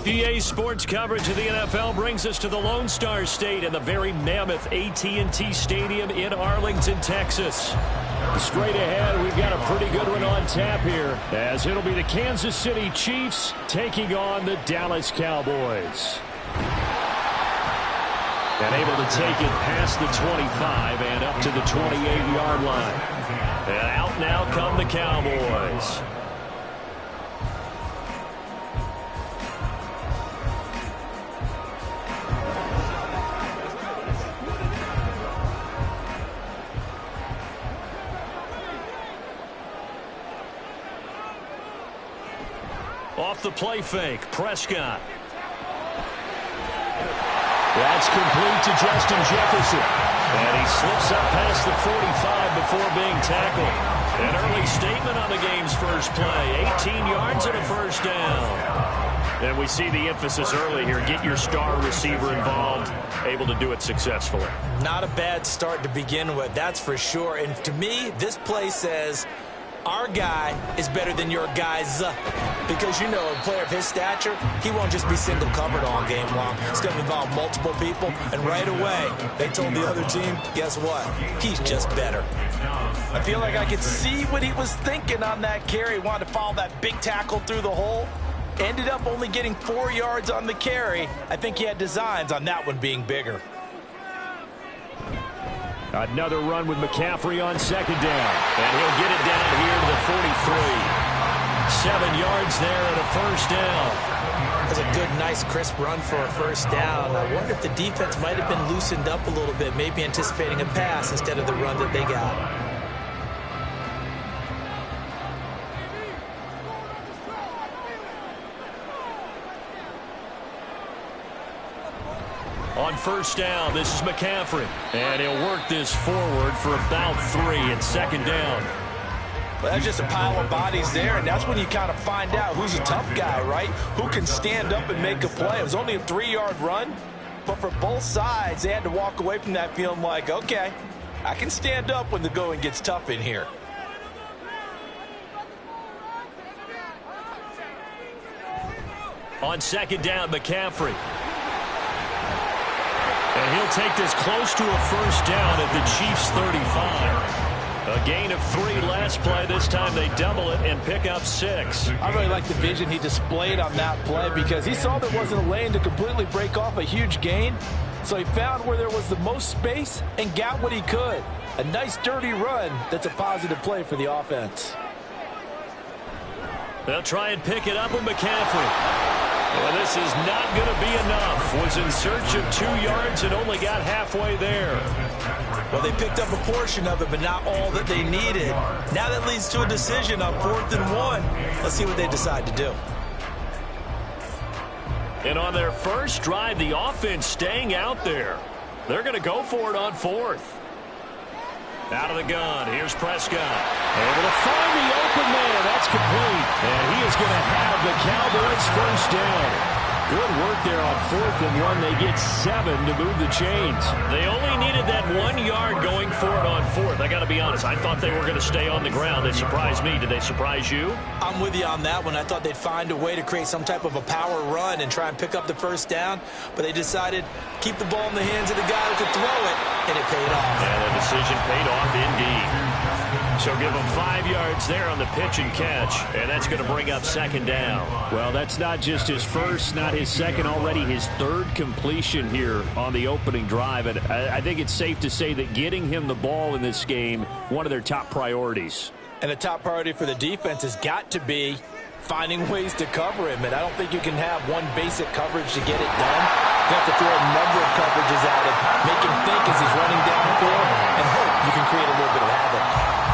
EA Sports coverage of the NFL brings us to the Lone Star State and the very mammoth AT&T Stadium in Arlington, Texas. Straight ahead, we've got a pretty good one on tap here, as it'll be the Kansas City Chiefs taking on the Dallas Cowboys. And able to take it past the 25 and up to the 28-yard line. And out now come the Cowboys. Off the play fake, Prescott. That's complete to Justin Jefferson. And he slips up past the 45 before being tackled. An early statement on the game's first play. 18 yards and a first down. And we see the emphasis early here. Get your star receiver involved. Able to do it successfully. Not a bad start to begin with, that's for sure. And to me, this play says, our guy is better than your guys. Because, you know, a player of his stature, he won't just be single covered all game long. It's going to involve multiple people. And right away, they told the other team, guess what? He's just better. I feel like I could see what he was thinking on that carry. Wanted to follow that big tackle through the hole. Ended up only getting 4 yards on the carry. I think he had designs on that one being bigger. Another run with McCaffrey on second down. And he'll get it down here to the 43. 7 yards there and a first down. That's a good, nice, crisp run for a first down. I wonder if the defense might have been loosened up a little bit, maybe anticipating a pass instead of the run that they got. On first down, this is McCaffrey. And he'll work this forward for about 3 and second down. Well, that's just a pile of bodies there, and that's when you kind of find out who's a tough guy, right? Who can stand up and make a play. It was only a 3-yard run, but for both sides, they had to walk away from that feeling like, okay, I can stand up when the going gets tough in here. On second down, McCaffrey. And he'll take this close to a first down at the Chiefs' 35. A gain of 3 last play. This time they double it and pick up 6. I really like the vision he displayed on that play because he saw there wasn't a lane to completely break off a huge gain. So he found where there was the most space and got what he could. A nice dirty run that's a positive play for the offense. They'll try and pick it up with McCaffrey. Well, this is not going to be enough. Was in search of 2 yards and only got halfway there. Well, they picked up a portion of it, but not all that they needed. Now that leads to a decision on 4th and 1. Let's see what they decide to do. And on their first drive, the offense staying out there. They're going to go for it on 4th. Out of the gun, here's Prescott. Able to find the open man. That's complete. And he is going to have the Cowboys first down. Good work there on 4th and 1. They get 7 to move the chains. They only needed that 1 yard going for it on 4th. I got to be honest, I thought they were going to stay on the ground. They surprised me. Did they surprise you? I'm with you on that one. I thought they'd find a way to create some type of a power run and try and pick up the first down. But they decided keep the ball in the hands of the guy who could throw it, and it paid off. And the decision paid off indeed. So give them 5 yards there on the pitch and catch, and that's going to bring up second down. Well, that's not just his first, not his second, already his 3rd completion here on the opening drive. And I think it's safe to say that getting him the ball in this game, one of their top priorities. And the top priority for the defense has got to be finding ways to cover him. And I don't think you can have one basic coverage to get it done. You have to throw a number of coverages at him, make him think as he's running downfield, and hope you can create a little bit of havoc.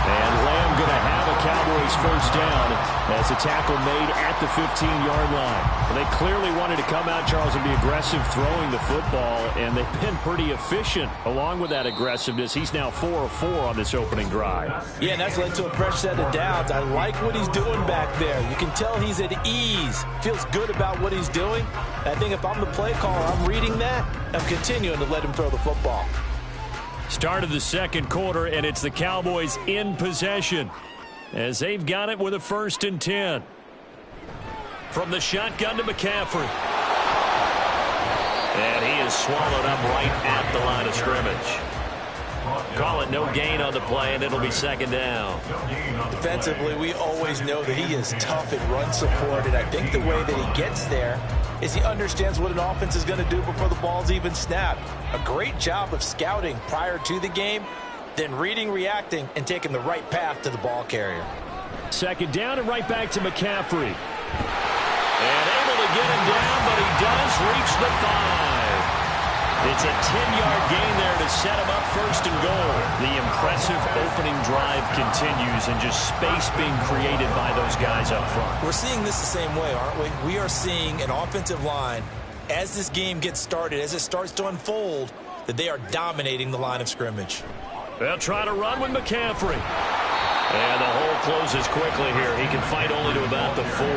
And Lamb going to have a Cowboys first down as a tackle made at the 15-yard line. Well, they clearly wanted to come out, Charles, and be aggressive throwing the football, and they've been pretty efficient along with that aggressiveness. He's now 4 of 4 on this opening drive. Yeah, and that's led to a fresh set of downs. I like what he's doing back there. You can tell he's at ease, feels good about what he's doing. I think if I'm the play caller, I'm reading that, I'm continuing to let him throw the football. Start of the second quarter, and it's the Cowboys in possession as they've got it with a 1st and 10. From the shotgun to McCaffrey. And he is swallowed up right at the line of scrimmage. Call it no gain on the play, and it'll be second down. Defensively, we always know that he is tough in run support, and I think the way that he gets there is he understands what an offense is going to do before the ball's even snapped. A great job of scouting prior to the game, then reading, reacting, and taking the right path to the ball carrier. Second down and right back to McCaffrey. And able to get him down, but he does reach the 5. It's a 10-yard gain there to set him up first and goal. The impressive opening drive continues, and just space being created by those guys up front. We're seeing this the same way, aren't we? We are seeing an offensive line, as this game gets started, as it starts to unfold, that they are dominating the line of scrimmage. They'll try to run with McCaffrey. And the hole closes quickly here. He can fight only to about the 4.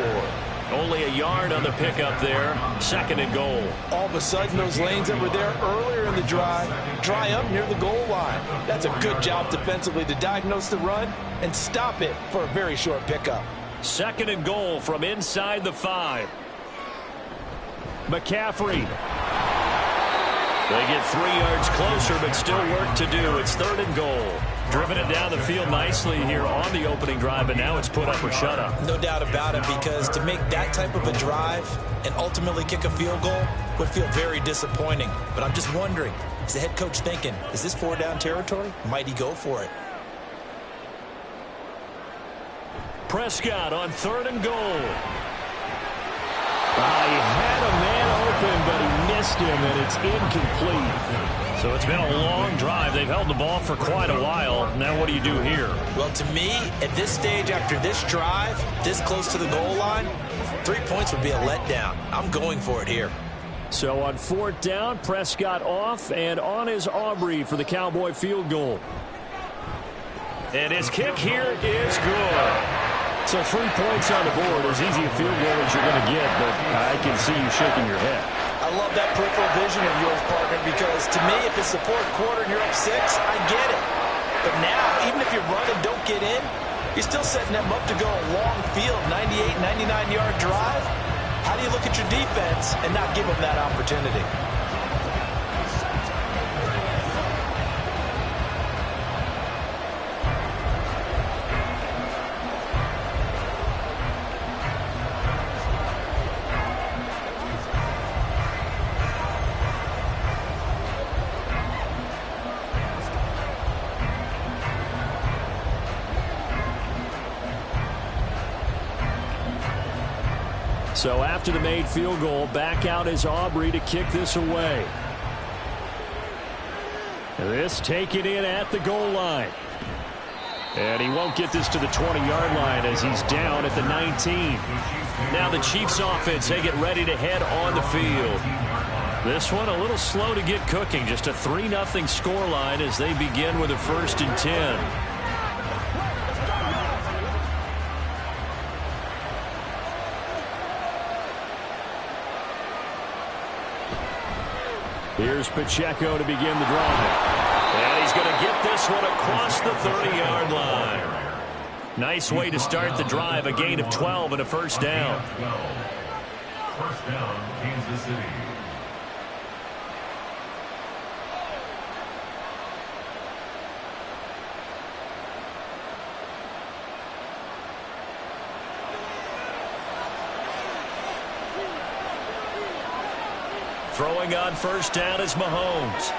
Only a yard on the pickup there. Second and goal. All of a sudden, those lanes that were there earlier in the drive dry up near the goal line. That's a good job defensively to diagnose the run and stop it for a very short pickup. Second and goal from inside the 5. McCaffrey. They get 3 yards closer, but still work to do. It's third and goal. Driven it down the field nicely here on the opening drive, and now it's put up or shut up. No doubt about it, because to make that type of a drive and ultimately kick a field goal would feel very disappointing. But I'm just wondering, is the head coach thinking, is this 4-down territory? Might he go for it? Prescott on third and goal. He had a man open, but he missed him, and it's incomplete. So it's been a long drive. They've held the ball for quite a while. Now what do you do here? Well, to me, at this stage, after this drive, this close to the goal line, 3 points would be a letdown. I'm going for it here. So on fourth down, Prescott off, and on is Aubrey for the Cowboy field goal. And his kick here is good. So 3 points on the board, as easy a field goal as you're going to get, but I can see you shaking your head. I love that peripheral vision of yours, partner, because to me, if it's the fourth quarter and you're up 6, I get it. But now, even if you run and don't get in, you're still setting them up to go a long field, 98, 99-yard drive. How do you look at your defense and not give them that opportunity? So after the made field goal, back out is Aubrey to kick this away. This taken in at the goal line. And he won't get this to the 20-yard line as he's down at the 19. Now the Chiefs offense, they get ready to head on the field. This one a little slow to get cooking. Just a 3-0 scoreline as they begin with a 1st and 10. Here's Pacheco to begin the drive. And he's going to get this one across the 30-yard line. Nice way to start the drive. A gain of 12 and a first down. First down, Kansas City. Throwing on first down is Mahomes.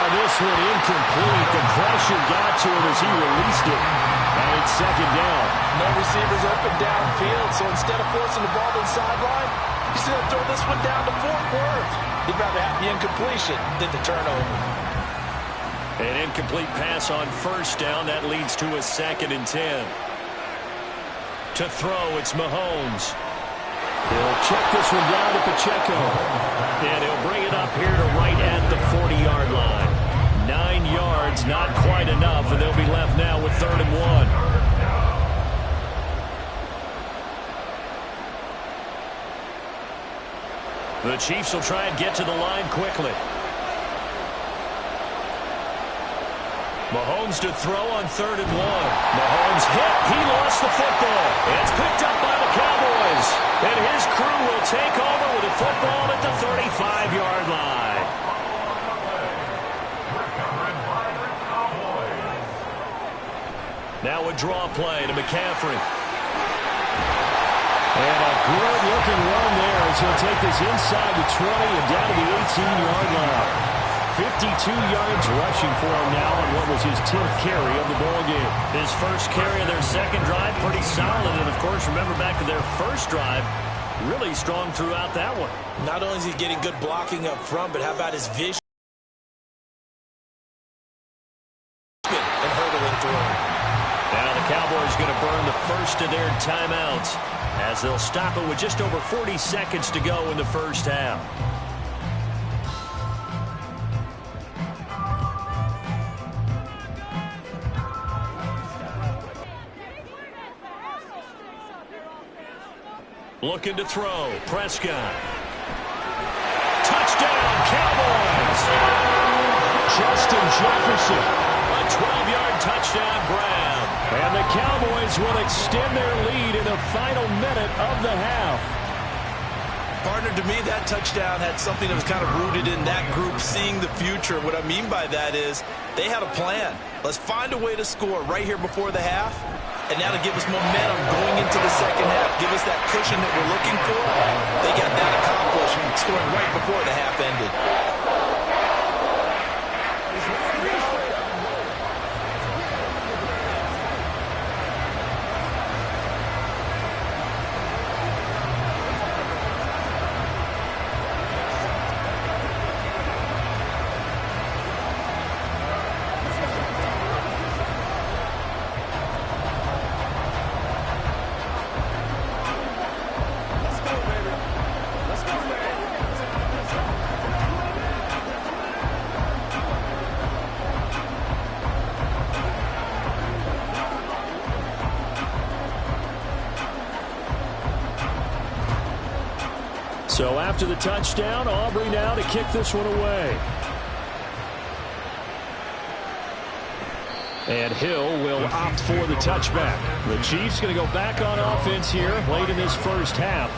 This one incomplete. The pressure got to him as he released it. And it's second down. No receivers open downfield, so instead of forcing the ball to the sideline, he's going to throw this one down to Fort Worth. He'd rather have the incompletion than the turnover. An incomplete pass on first down. That leads to a 2nd and 10. To throw, it's Mahomes. He'll check this one down to Pacheco. And he'll bring it up here to right at the 40-yard line. 9 yards, not quite enough, and they'll be left now with 3rd and 1. The Chiefs will try and get to the line quickly. Mahomes to throw on 3rd and 1. Mahomes hit. He lost the football. It's picked up by the Cowboys. And his crew will take over with a football the 35-yard line. Now a draw play to McCaffrey. And a good-looking run there as he'll take this inside the 20 and down to the 18-yard line. 52 yards rushing for him now on what was his 10th carry of the ball game. His first carry of their second drive, pretty solid. And, of course, remember back to their first drive, really strong throughout that one. Not only is he getting good blocking up front, but how about his vision and hurdling through. Now the Cowboys going to burn the first of their timeouts as they'll stop it with just over 40 seconds to go in the first half. Looking to throw. Prescott. Touchdown, Cowboys! Justin Jefferson. A 12-yard touchdown grab. And the Cowboys will extend their lead in the final minute of the half. Partner, to me, that touchdown had something that was kind of rooted in that group seeing the future. What I mean by that is they had a plan. Let's find a way to score right here before the half. And now to give us momentum going into the second half, give us that cushion that we're looking for. They got that accomplished, scoring right before the half ended. So after the touchdown, Aubrey now to kick this one away. And Hill will opt for the touchback. The Chiefs going to go back on offense here late in this first half.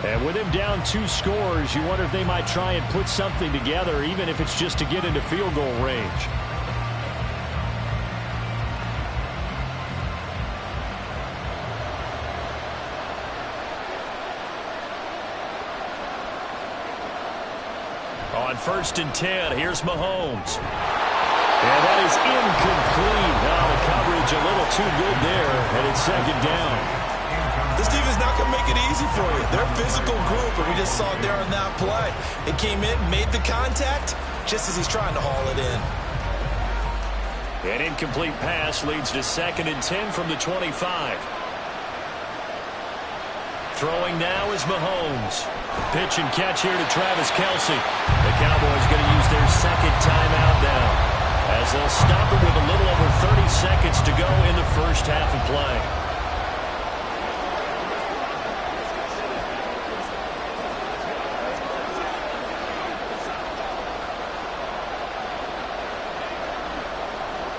And with him down 2 scores, you wonder if they might try and put something together, even if it's just to get into field goal range. On 1st and 10, here's Mahomes. And that is incomplete. Now the coverage a little too good there, and it's second down. This defense not going to make it easy for you. They're a physical group, and we just saw it there on that play. It came in, made the contact, just as he's trying to haul it in. An incomplete pass leads to 2nd and 10 from the 25. Throwing now is Mahomes. Pitch and catch here to Travis Kelce. The Cowboys going to use their second timeout now, as they'll stop it with a little over 30 seconds to go in the first half of play.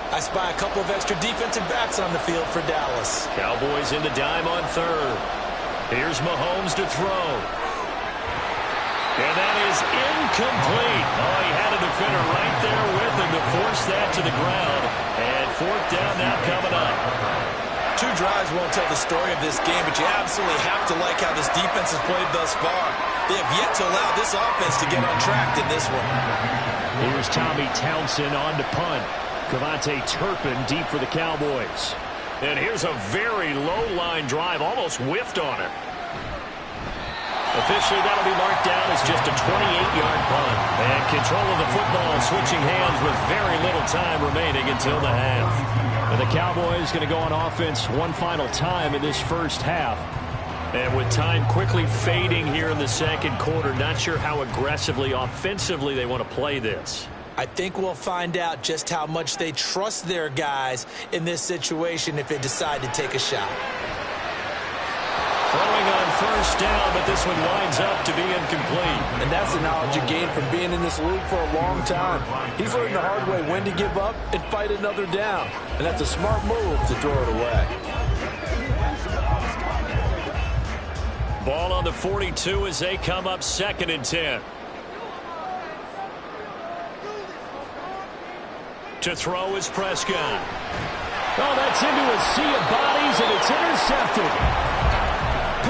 I spy a couple of extra defensive backs on the field for Dallas. Cowboys in the dime on 3rd. Here's Mahomes to throw. And that is incomplete. Oh, he had a defender right there with him to force that to the ground. And 4th down now coming up. 2 drives won't tell the story of this game, but you absolutely have to like how this defense has played thus far. They have yet to allow this offense to get on track in this one. Here's Tommy Townsend on to punt. Cavante Turpin deep for the Cowboys. And here's a very low-line drive, almost whiffed on it. Officially, that'll be marked down as just a 28-yard punt. And control of the football switching hands with very little time remaining until the half. And the Cowboys going to go on offense one final time in this first half. And with time quickly fading here in the second quarter, not sure how aggressively, offensively they want to play this. I think we'll find out just how much they trust their guys in this situation if they decide to take a shot. Throwing on 1st down, but this one winds up to be incomplete. And that's the knowledge you gain from being in this league for a long time. He's learned the hard way when to give up and fight another down. And that's a smart move to throw it away. Ball on the 42 as they come up 2nd and 10. To throw is Prescott. Oh, that's into a sea of bodies, and it's intercepted.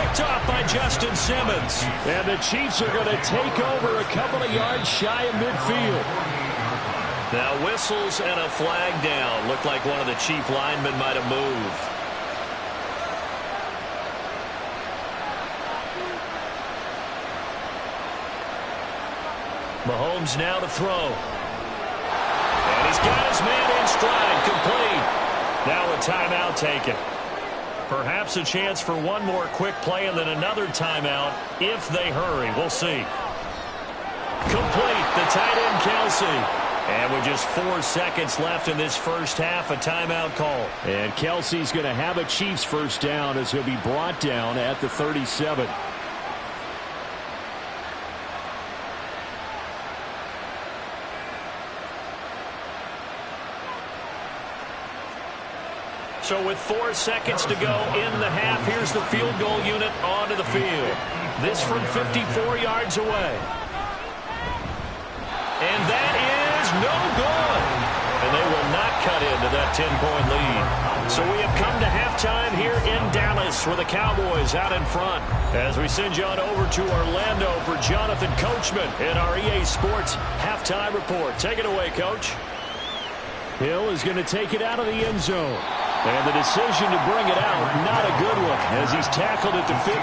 Picked off by Justin Simmons. And the Chiefs are going to take over a couple of yards shy of midfield. Now whistles and a flag down. Looked like one of the Chief linemen might have moved. Mahomes now to throw. And he's got his man in stride, complete. Now a timeout taken. Perhaps a chance for one more quick play and then another timeout if they hurry. We'll see. Complete, the tight end Kelce. And with just 4 seconds left in this first half, a timeout call. And Kelce's going to have a Chiefs first down as he'll be brought down at the 37. So with 4 seconds to go in the half, here's the field goal unit onto the field. This from 54 yards away. And that is no good. And they will not cut into that 10-point lead. So we have come to halftime here in Dallas with the Cowboys out in front. As we send you on over to Orlando for Jonathan Coachman in our EA Sports halftime report. Take it away, Coach. Hill is going to take it out of the end zone. And the decision to bring it out, not a good one, as he's tackled at the 15.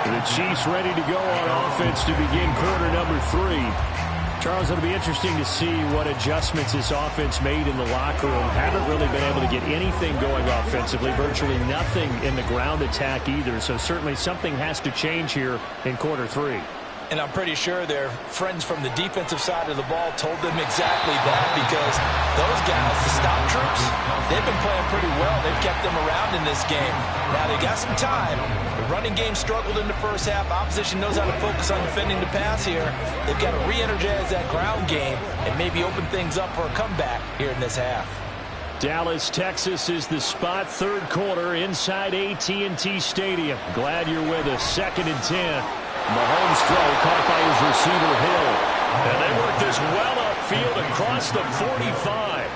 The Chiefs ready to go on offense to begin quarter number 3. Charles, it'll be interesting to see what adjustments this offense made in the locker room. Haven't really been able to get anything going offensively, virtually nothing in the ground attack either. So certainly something has to change here in quarter 3. And I'm pretty sure their friends from the defensive side of the ball told them exactly that, because those guys, the stop troops, they've been playing pretty well. They've kept them around in this game. Now they got some time. The running game struggled in the first half. Opposition knows how to focus on defending the pass here. They've got to re-energize that ground game and maybe open things up for a comeback here in this half. Dallas, Texas is the spot, third quarter inside AT&T Stadium. Glad you're with us. 2nd and 10. Mahomes throw caught by his receiver Hill. And they work this well upfield across the 45.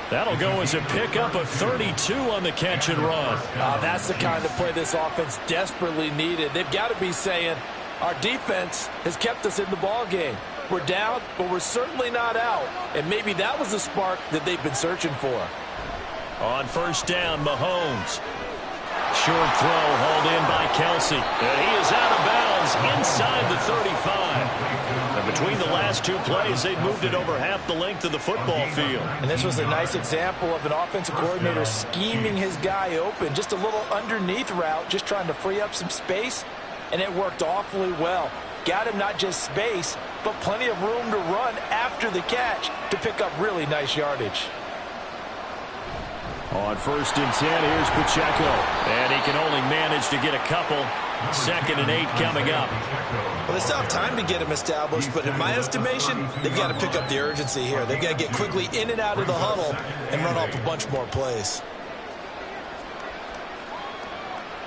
That'll go as a pickup of 32 on the catch and run. That's the kind of play this offense desperately needed. They've got to be saying, our defense has kept us in the ball game. We're down, but we're certainly not out. And maybe that was the spark that they've been searching for. On first down, Mahomes. Short throw hauled in by Kelce. And he is out of bounds inside the 35. And between the last 2 plays, they've moved it over half the length of the football field. And this was a nice example of an offensive coordinator scheming his guy open. Just a little underneath route, just trying to free up some space. And it worked awfully well. Got him not just space, but plenty of room to run after the catch to pick up really nice yardage. On first and 10, here's Pacheco. And he can only manage to get a couple. 2nd and 8 coming up. Well, they still have time to get him established, but in my estimation, they've got to pick up the urgency here. They've got to get quickly in and out of the huddle and run off a bunch more plays.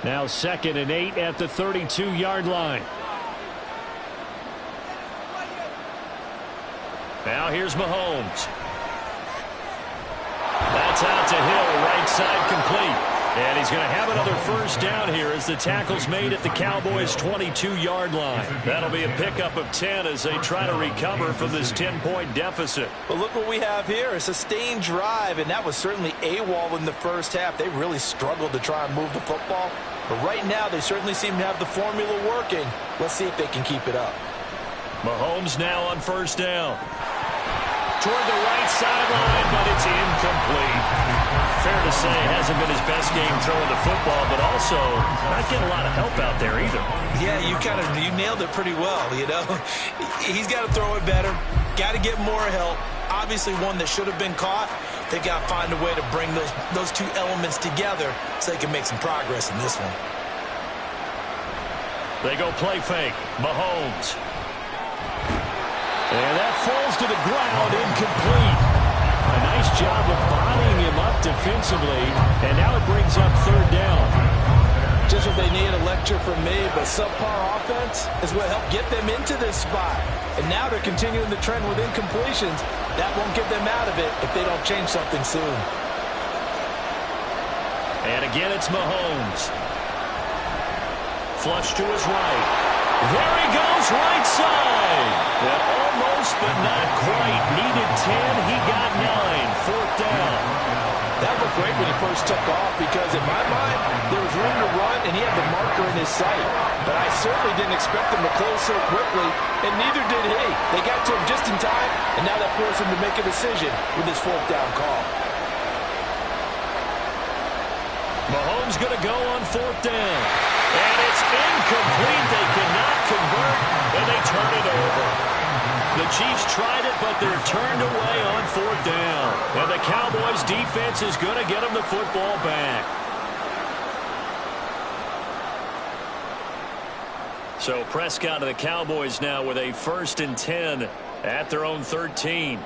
Now 2nd and 8 at the 32-yard line. Now here's Mahomes. That's out to Hill, right side complete. And he's going to have another first down here as the tackle's made at the Cowboys' 22-yard line. That'll be a pickup of 10 as they try to recover from this 10-point deficit. But look what we have here, a sustained drive, and that was certainly AWOL in the first half. They really struggled to try and move the football. But right now, they certainly seem to have the formula working. Let's see if they can keep it up. Mahomes now on first down. Toward the right sideline, but it's incomplete. Fair to say it hasn't been his best game throwing the football, but also not getting a lot of help out there either. Yeah, you nailed it pretty well, you know. He's got to throw it better, got to get more help. Obviously one that should have been caught. They got to find a way to bring those two elements together so they can make some progress in this one. They go play fake. Mahomes. And that falls to the ground, incomplete. A nice job of bodying him up defensively, and now it brings up third down. Just what they need, a lecture from me, but subpar offense is what helped get them into this spot. And now they're continuing the trend with incompletions. That won't get them out of it if they don't change something soon. And again, it's Mahomes. Flush to his right. There he goes, right side. And almost, but not quite. Needed 10. He got 9. Fourth down. That looked great when he first took off because, in my mind, there was room to run, and he had the marker in his sight. But I certainly didn't expect him to close so quickly, and neither did he. They got to him just in time, and now that forced him to make a decision with his fourth down call. Mahomes going to go on fourth down. And it's incomplete. They cannot convert, and they turn it over. The Chiefs tried it, but they're turned away on fourth down. And the Cowboys defense is going to get them the football back. So Prescott and the Cowboys now with a 1st and 10 at their own 13.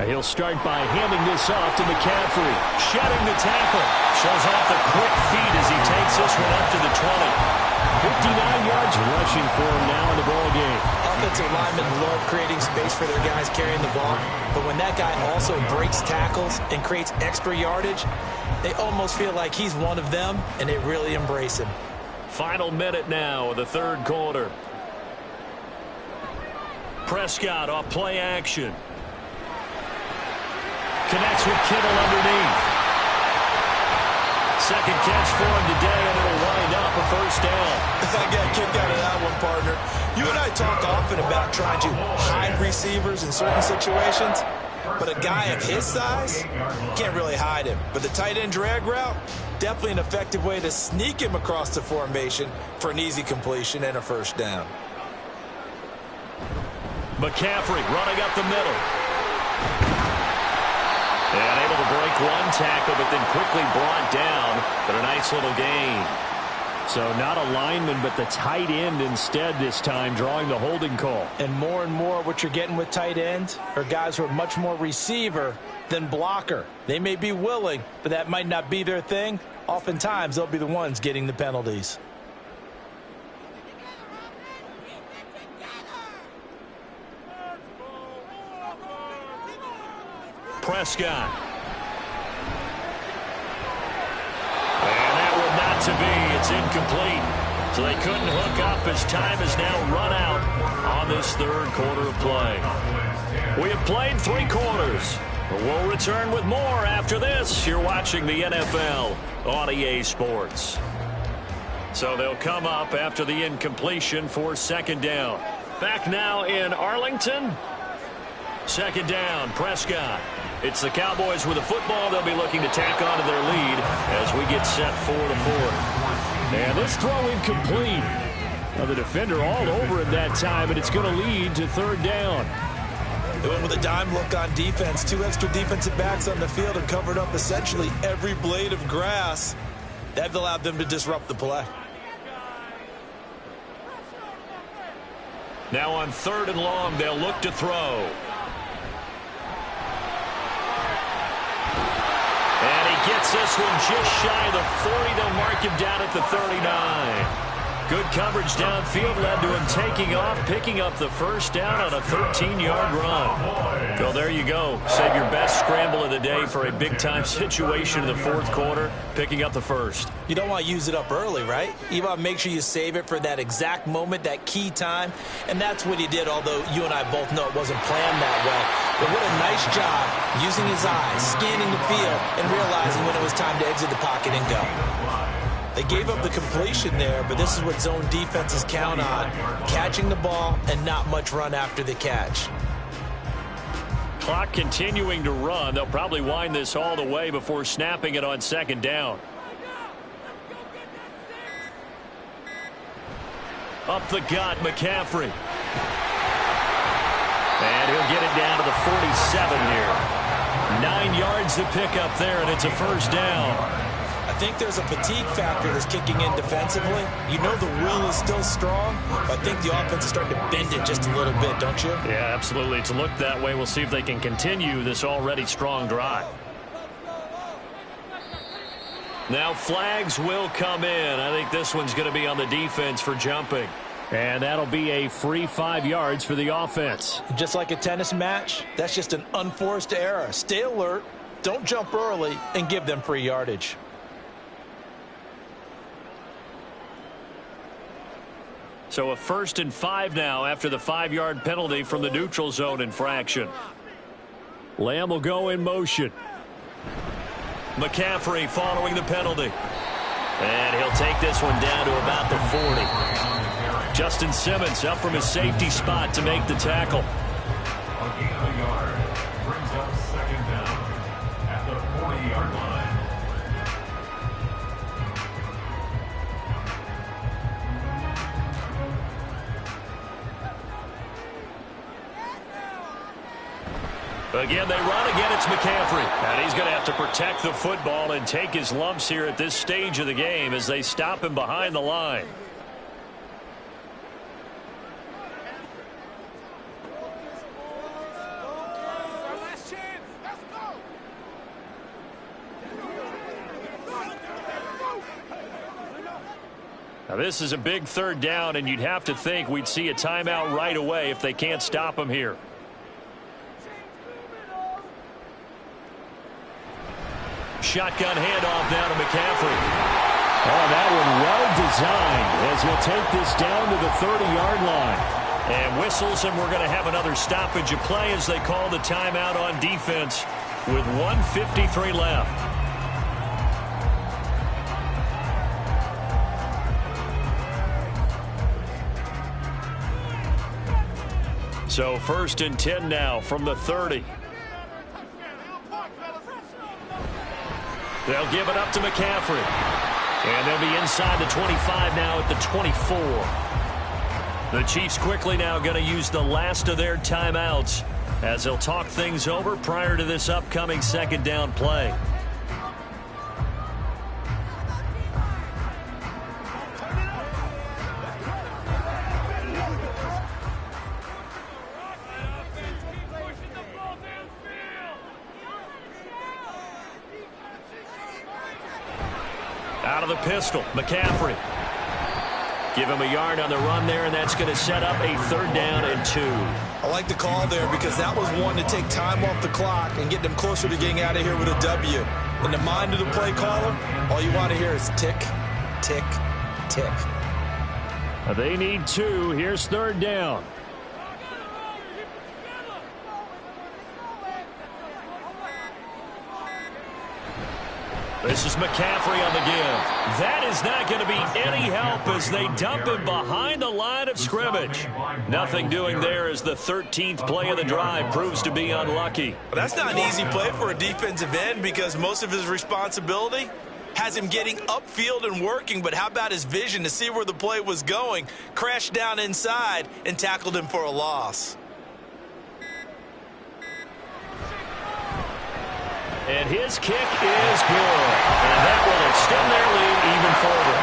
He'll start by handing this off to McCaffrey. Shedding the tackle. Shows off a quick feet as he takes this one up to the 20. 59 yards rushing for him now in the ball game. Offensive linemen love creating space for their guys carrying the ball, but when that guy also breaks tackles and creates extra yardage, they almost feel like he's one of them, and they really embrace him. Final minute now of the third quarter. Prescott off play action. Connects with Kittle underneath. Second catch for him today, and it'll wind up a first down. I got a kick out of that one, partner. You and I talk often about trying to hide receivers in certain situations, but a guy of his size can't really hide him. But the tight end drag route, definitely an effective way to sneak him across the formation for an easy completion and a first down. McCaffrey running up the middle. And able to break one tackle, but then quickly brought down. But a nice little gain. So not a lineman, but the tight end instead this time, drawing the holding call. And more what you're getting with tight ends are guys who are much more receiver than blocker. They may be willing, but that might not be their thing. Oftentimes, they'll be the ones getting the penalties. Prescott. And that one not to be. It's incomplete. So they couldn't hook up as time has now run out on this third quarter of play. We have played 3 quarters. But we'll return with more after this. You're watching the NFL on EA Sports. So they'll come up after the incompletion for second down. Back now in Arlington. Second down, Prescott. It's the Cowboys with the football. They'll be looking to tack on to their lead as we get set for the fourth. And this throw incomplete. Well, the defender all over him that time, and it's going to lead to third down. They went with a dime look on defense. 2 extra defensive backs on the field and covered up essentially every blade of grass. That allowed them to disrupt the play. Now on 3rd and long, they'll look to throw. And he gets this one just shy of the 40. They'll mark him down at the 39. Good coverage downfield led to him taking off, picking up the first down on a 13-yard run. So there you go. Save your best scramble of the day for a big-time situation in the fourth quarter, picking up the first. You don't want to use it up early, right? You want to make sure you save it for that exact moment, that key time. And that's what he did, although you and I both know it wasn't planned that way. But what a nice job using his eyes, scanning the field, and realizing when it was time to exit the pocket and go. They gave up the completion there, but this is what zone defenses count on, catching the ball and not much run after the catch. Clock continuing to run. They'll probably wind this all the way before snapping it on second down. Up the gut, McCaffrey. And he'll get it down to the 47 here. 9 yards to pick up there, and it's a first down. I think there's a fatigue factor that's kicking in defensively. You know the will is still strong, but I think the offense is starting to bend it just a little bit, don't you? Yeah, absolutely. It's looked that way. We'll see if they can continue this already strong drive. Now flags will come in. I think this one's going to be on the defense for jumping. And that'll be a free 5 yards for the offense. Just like a tennis match, that's just an unforced error. Stay alert, don't jump early, and give them free yardage. So a 1st and 5 now after the 5-yard penalty from the neutral zone infraction. Lamb will go in motion. McCaffrey following the penalty. And he'll take this one down to about the 40. Justin Simmons up from his safety spot to make the tackle. A gain of a yard brings up 2nd down at the 40-yard line. Again, they run. Again, it's McCaffrey. And he's going to have to protect the football and take his lumps here at this stage of the game as they stop him behind the line. Now, this is a big 3rd down, and you'd have to think we'd see a timeout right away if they can't stop him here. Shotgun handoff now to McCaffrey. Oh, that one well designed as he'll take this down to the 30-yard line. And whistles, and we're going to have another stoppage of play as they call the timeout on defense with 1:53 left. So 1st and 10 now from the 30. They'll give it up to McCaffrey. And they'll be inside the 25 now at the 24. The Chiefs quickly now going to use the last of their timeouts as they'll talk things over prior to this upcoming 2nd down play. Out of the pistol, McCaffrey. Give him a yard on the run there, and that's going to set up a 3rd down and 2. I like the call there because that was one to take time off the clock and get them closer to getting out of here with a W. In the mind of the play caller, all you want to hear is tick, tick, tick. They need 2. Here's 3rd down. This is McCaffrey on the give. That is not going to be any help as they dump him behind the line of scrimmage. Nothing doing there as the 13th play of the drive proves to be unlucky. That's not an easy play for a defensive end because most of his responsibility has him getting upfield and working, but how about his vision to see where the play was going, crashed down inside, and tackled him for a loss. And his kick is good. And that will extend their lead even further.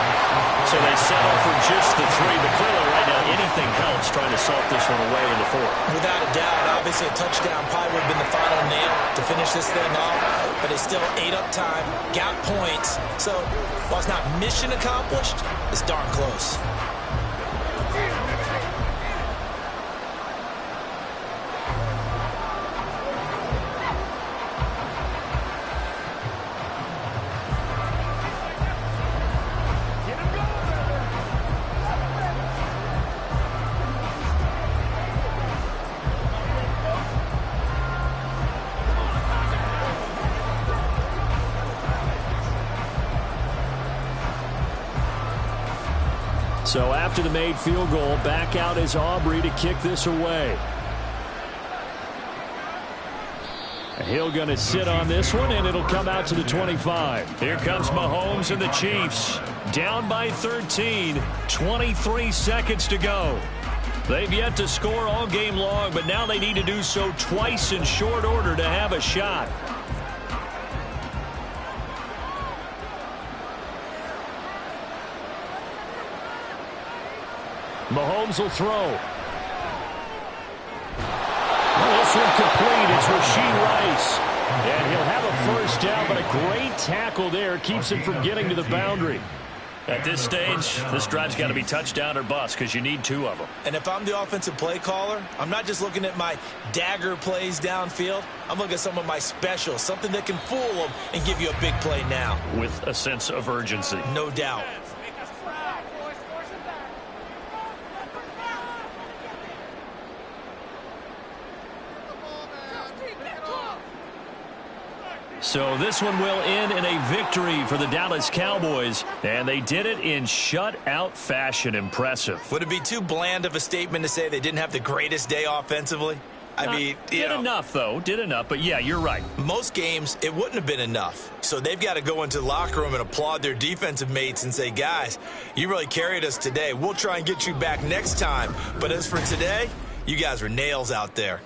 So they settle for just the 3. But clearly right now anything helps trying to salt this one away in the 4th. Without a doubt, obviously a touchdown probably would have been the final nail to finish this thing off. But it's still ate up time, got points. So while it's not mission accomplished, it's darn close. So after the made field goal, back out is Aubrey to kick this away. He'll going to sit on this one, and it'll come out to the 25. Here comes Mahomes and the Chiefs. Down by 13, 23 seconds to go. They've yet to score all game long, but now they need to do so twice in short order to have a shot. Mahomes will throw. Well, this one complete. It's Rashee Rice. And he'll have a first down, but a great tackle there keeps him from getting to the boundary. At this stage, this drive's got to be touchdown or bust because you need 2 of them. And if I'm the offensive play caller, I'm not just looking at my dagger plays downfield. I'm looking at some of my specials, something that can fool them and give you a big play now. With a sense of urgency. No doubt. So this one will end in a victory for the Dallas Cowboys, and they did it in shutout fashion. Impressive. Would it be too bland of a statement to say they didn't have the greatest day offensively? I mean, did enough, though. Did enough. But, yeah, you're right. Most games, it wouldn't have been enough. So they've got to go into the locker room and applaud their defensive mates and say, guys, you really carried us today. We'll try and get you back next time. But as for today, you guys were nails out there.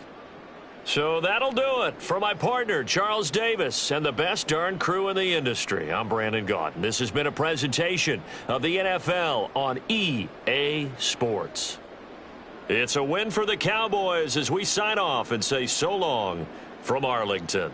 So that'll do it. For my partner, Charles Davis, and the best darn crew in the industry, I'm Brandon Gaudin. This has been a presentation of the NFL on EA Sports. It's a win for the Cowboys as we sign off and say so long from Arlington.